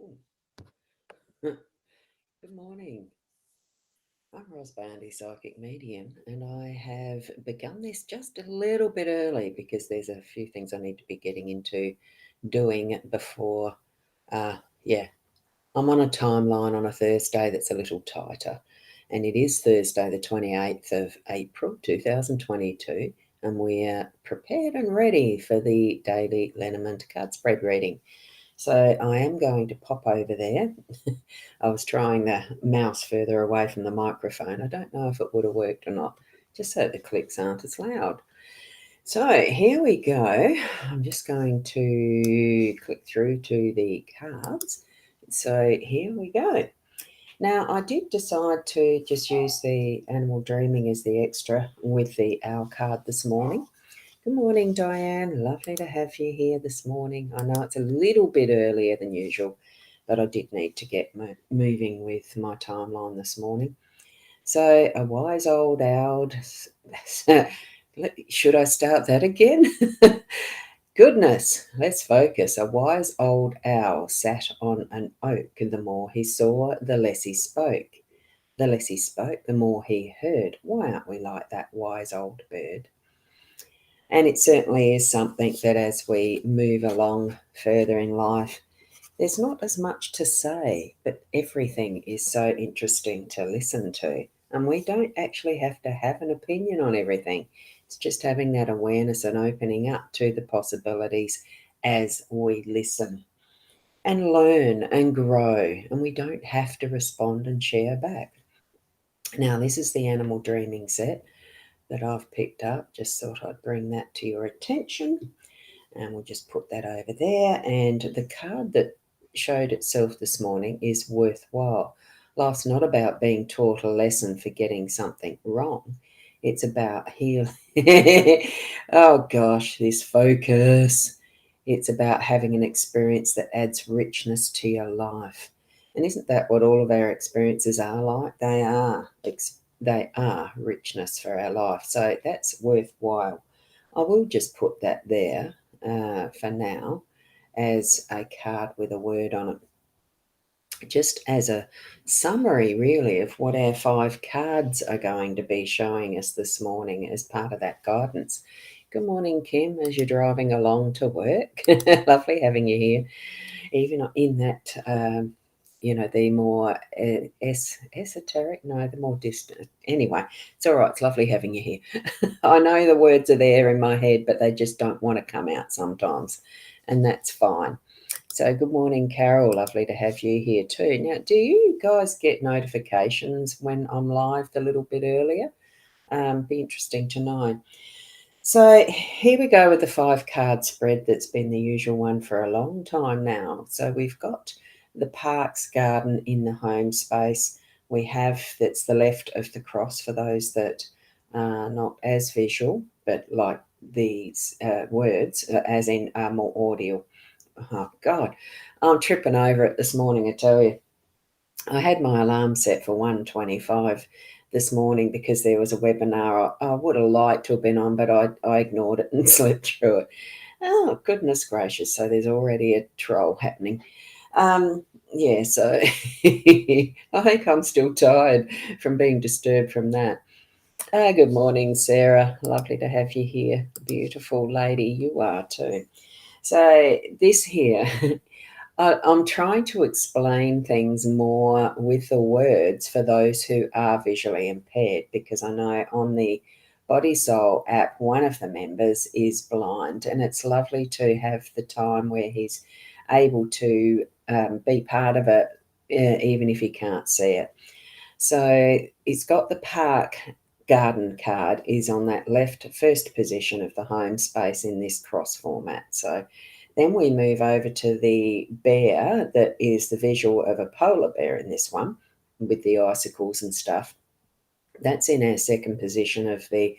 Ooh. Good morning. I'm Ros Boundy Psychic Medium, and I have begun this just a little bit early because there's a few things I need to be getting into doing before. Yeah, I'm on a timeline on a Thursday that's a little tighter, and it is Thursday, the 28th of April 2022, and we're prepared and ready for the daily Lenormand card spread reading. So I am going to pop over there. I was trying the mouse further away from the microphone. I don't know if it would have worked or not, just so the clicks aren't as loud. So here we go. I'm just going to click through to the cards. So here we go. Now, I did decide to just use the animal dreaming as the extra with the owl card this morning. Good morning, Diane. Lovely to have you here this morning. I know it's a little bit earlier than usual, but I did need to get moving with my timeline this morning. So, a wise old owl. Should I start that again? Goodness, let's focus. A wise old owl sat on an oak, and the more he saw, the less he spoke. The less he spoke, the more he heard. Why aren't we like that wise old bird? And it certainly is something that as we move along further in life, there's not as much to say, but everything is so interesting to listen to. And we don't actually have to have an opinion on everything. It's just having that awareness and opening up to the possibilities as we listen and learn and grow. And we don't have to respond and share back. Now, this is the animal dreaming set that I've picked up. Just thought I'd bring that to your attention. And we'll just put that over there. And the card that showed itself this morning is worthwhile. Life's not about being taught a lesson for getting something wrong. It's about healing. Oh gosh, this focus. It's about having an experience that adds richness to your life. And isn't that what all of our experiences are like? They are richness for our life. So that's worthwhile. I will just put that there for now as a card with a word on it. Just as a summary, really, of what our 5 cards are going to be showing us this morning as part of that guidance. Good morning, Kim, as you're driving along to work. Lovely having you here. Even in that, the more esoteric, no, the more distant. Anyway, it's all right. It's lovely having you here. I know the words are there in my head, but they just don't want to come out sometimes, and that's fine. So, good morning, Carol. Lovely to have you here too. Now, do you guys get notifications when I'm live a little bit earlier? Be interesting to know. So, here we go with the 5 card spread that's been the usual one for a long time now. So, we've got the parks garden in the home space. We have that's the left of the cross for those that are not as visual, but like these words, as in more audio. Oh, God, I'm tripping over it this morning, I tell you. I had my alarm set for 1:25 this morning because there was a webinar I would have liked to have been on, but I ignored it and slept through it. Oh, goodness gracious. So there's already a troll happening. Yeah, so I think I'm still tired from being disturbed from that. Good morning, Sarah. Lovely to have you here. Beautiful lady you are too. So this here, I'm trying to explain things more with the words for those who are visually impaired, because I know on the Body Soul app, one of the members is blind, and it's lovely to have the time where he's able to be part of it, even if he can't see it. So it's got the park garden card is on that left first position of the home space in this cross format. So then we move over to the bear that is the visual of a polar bear in this one with the icicles and stuff. That's in our second position of the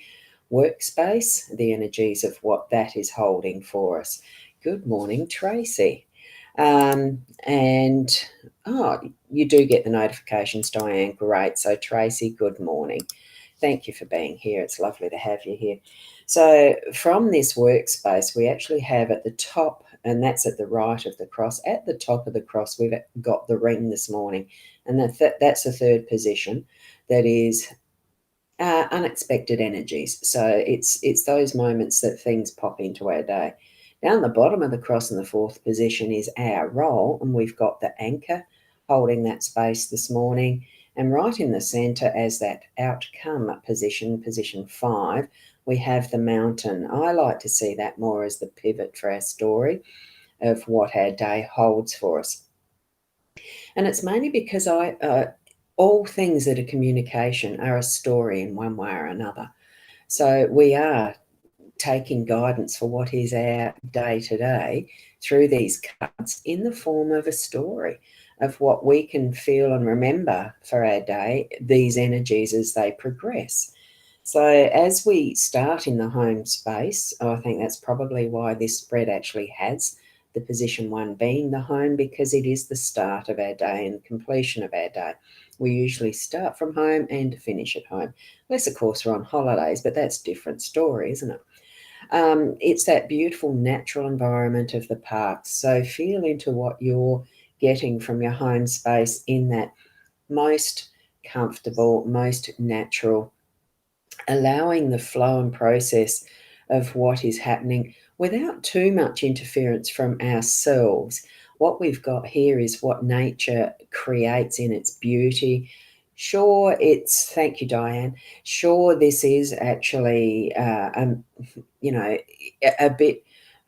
workspace, the energies of what that is holding for us. Good morning, Tracy. And you do get the notifications, Diane. Great. So, Tracy, good morning. Thank you for being here. It's lovely to have you here. So, from this workspace, we actually have at the top and that's at the right of the cross. At the top of the cross, we've got the ring this morning, and that's the third position. That is unexpected energies. So it's those moments that things pop into our day. Down the bottom of the cross in the fourth position is our role, and we've got the anchor holding that space this morning. And right in the centre as that outcome position, position 5, we have the mountain. I like to see that more as the pivot for our story of what our day holds for us. And it's mainly because all things that are communication are a story in one way or another. So we are taking guidance for what is our day to day through these cards in the form of a story of what we can feel and remember for our day, these energies as they progress. So as we start in the home space, I think that's probably why this spread actually has the position 1 being the home, because it is the start of our day and completion of our day. We usually start from home and finish at home. Unless, of course, we're on holidays, but that's a different story, isn't it? It's that beautiful natural environment of the parks. So feel into what you're getting from your home space in that most comfortable, most natural, allowing the flow and process of what is happening without too much interference from ourselves. What we've got here is what nature creates in its beauty. Sure, thank you, Diane. Sure, this is actually, a bit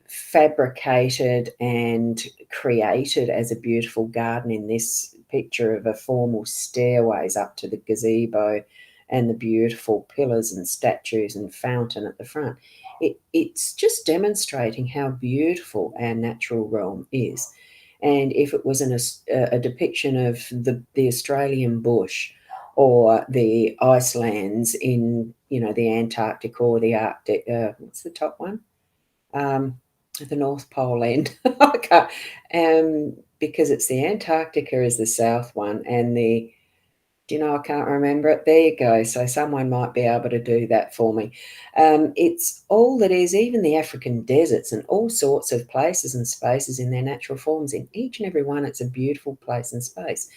fabricated and created as a beautiful garden in this picture of a formal stairways up to the gazebo and the beautiful pillars and statues and fountain at the front. It's just demonstrating how beautiful our natural realm is. And if it was a depiction of the Australian bush or the icelands in, the Antarctic or the Arctic, what's the top one? The North Pole end. I can't, because it's the Antarctica is the south one, and I can't remember it. There you go. So someone might be able to do that for me. It's all that is, even the African deserts and all sorts of places and spaces in their natural forms. In each and every one, it's a beautiful place and space.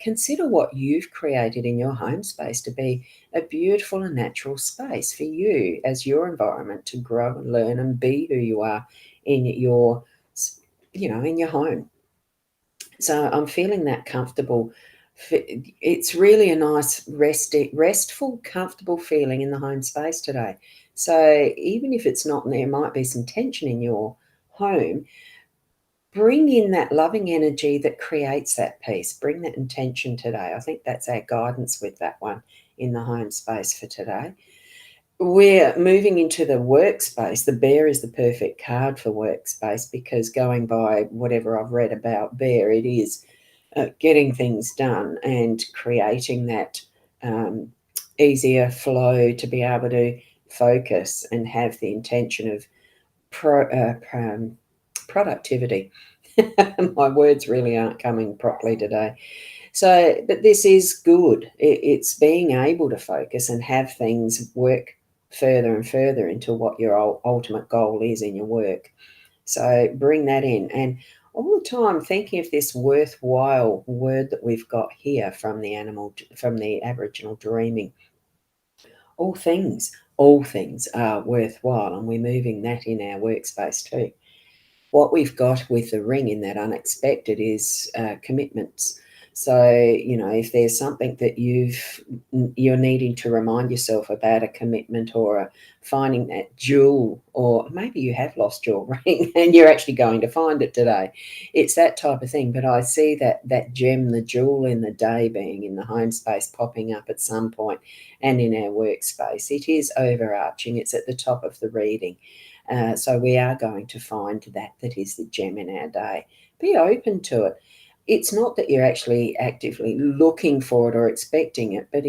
Consider what you've created in your home space to be a beautiful and natural space for you as your environment to grow and learn and be who you are in your, in your home. So I'm feeling that comfortable. It's really a nice, restful, comfortable feeling in the home space today. So even if it's not, there might be some tension in your home, bring in that loving energy that creates that peace. Bring that intention today. I think that's our guidance with that one in the home space for today. We're moving into the workspace. The bear is the perfect card for workspace because going by whatever I've read about bear, it is getting things done and creating that easier flow to be able to focus and have the intention of productivity. My words really aren't coming properly today. So, but this is good. It's being able to focus and have things work further and further into what your ultimate goal is in your work. So bring that in. And all the time thinking of this worthwhile word that we've got here from the Aboriginal dreaming. All things are worthwhile, and we're moving that in our workspace too. What we've got with the ring in that unexpected is commitments. So, if there's something that you're needing to remind yourself about, a commitment or finding that jewel, or maybe you have lost your ring and you're actually going to find it today. It's that type of thing. But I see that gem, the jewel in the day being in the home space popping up at some point and in our workspace. It is overarching. It's at the top of the reading. So we are going to find that is the gem in our day. Be open to it. It's not that you're actually actively looking for it or expecting it, but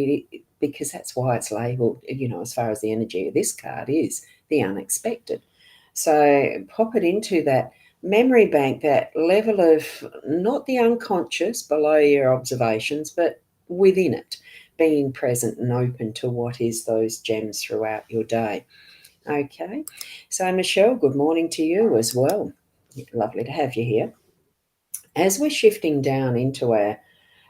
because that's why it's labelled, as far as the energy of this card is, the unexpected. So pop it into that memory bank, that level of not the unconscious below your observations, but within it, being present and open to what is those gems throughout your day. Okay, so Michelle, good morning to you as well. Lovely to have you here. As we're shifting down into uh,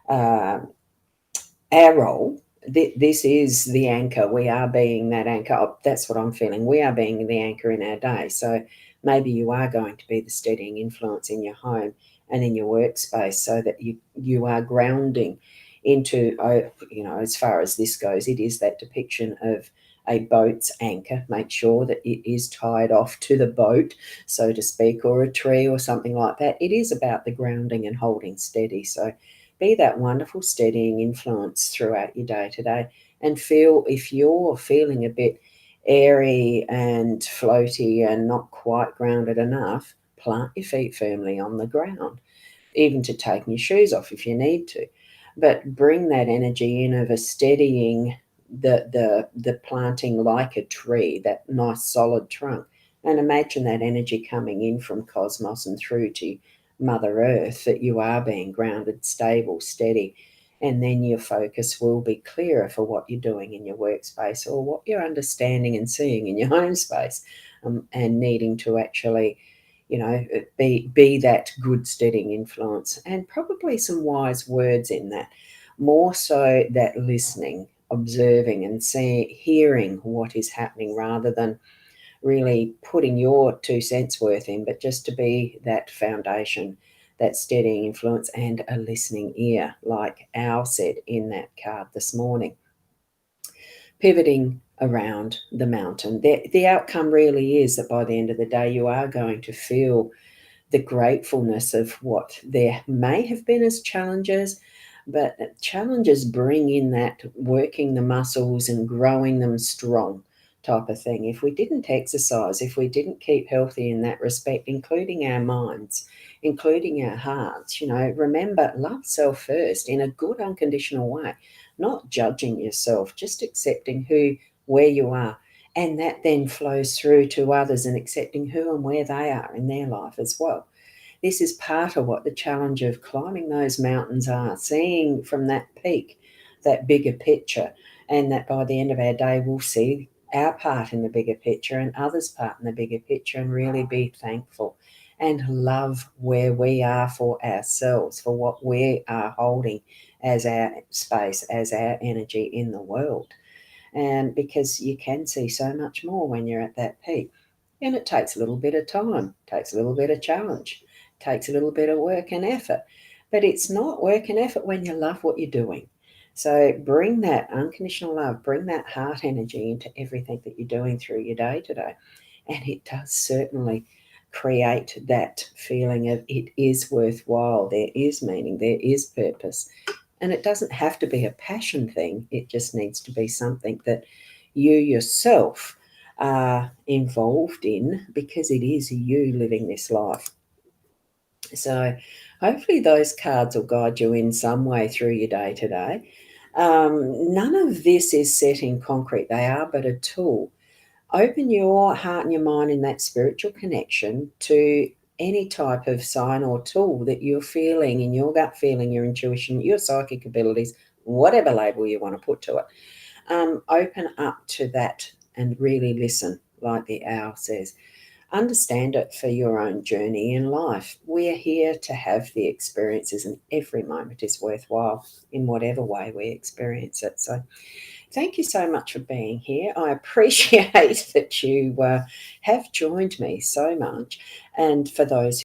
our role, this is the anchor. We are being that anchor. Oh, that's what I'm feeling. We are being the anchor in our day. So maybe you are going to be the steadying influence in your home and in your workspace, so that you are grounding into, as far as this goes, it is that depiction of a boat's anchor. Make sure that it is tied off to the boat, so to speak, or a tree or something like that. It is about the grounding and holding steady. So be that wonderful steadying influence throughout your day to day, and feel, if you're feeling a bit airy and floaty and not quite grounded enough, plant your feet firmly on the ground, even to taking your shoes off if you need to. But bring that energy in of a steadying, the planting like a tree, that nice solid trunk. And imagine that energy coming in from cosmos and through to Mother Earth, that you are being grounded, stable, steady. And then your focus will be clearer for what you're doing in your workspace, or what you're understanding and seeing in your home space, and needing to actually, be that good steadying influence. And probably some wise words in that, more so that listening, observing and seeing, hearing what is happening, rather than really putting your 2 cents worth in, but just to be that foundation, that steadying influence, and a listening ear, like Al said in that card this morning. Pivoting around the mountain, the outcome really is that by the end of the day, you are going to feel the gratefulness of what there may have been as challenges, but challenges bring in that working the muscles and growing them strong type of thing. If we didn't exercise, if we didn't keep healthy in that respect, including our minds, including our hearts, remember, love self first in a good unconditional way, not judging yourself, just accepting where you are, and that then flows through to others, and accepting who and where they are in their life as well. This is part of what the challenge of climbing those mountains are, seeing from that peak that bigger picture, and that by the end of our day, we'll see our part in the bigger picture and others' part in the bigger picture, and really be thankful and love where we are for ourselves, for what we are holding as our space, as our energy in the world. And because you can see so much more when you're at that peak. And it takes a little bit of time, takes a little bit of challenge, takes a little bit of work and effort. But it's not work and effort when you love what you're doing. So bring that unconditional love, bring that heart energy into everything that you're doing through your day today. And it does certainly create that feeling of it is worthwhile, there is meaning, there is purpose. And it doesn't have to be a passion thing, it just needs to be something that you yourself are involved in, because it is you living this life. So hopefully those cards will guide you in some way through your day today. None of this is set in concrete, they are but a tool. Open your heart and your mind in that spiritual connection to any type of sign or tool that you're feeling in your gut feeling, your intuition, your psychic abilities, whatever label you want to put to it. Open up to that and really listen, like the owl says. Understand it for your own journey in life. We're here to have the experiences, and every moment is worthwhile in whatever way we experience it. So thank you so much for being here. I appreciate that you have joined me so much. And for those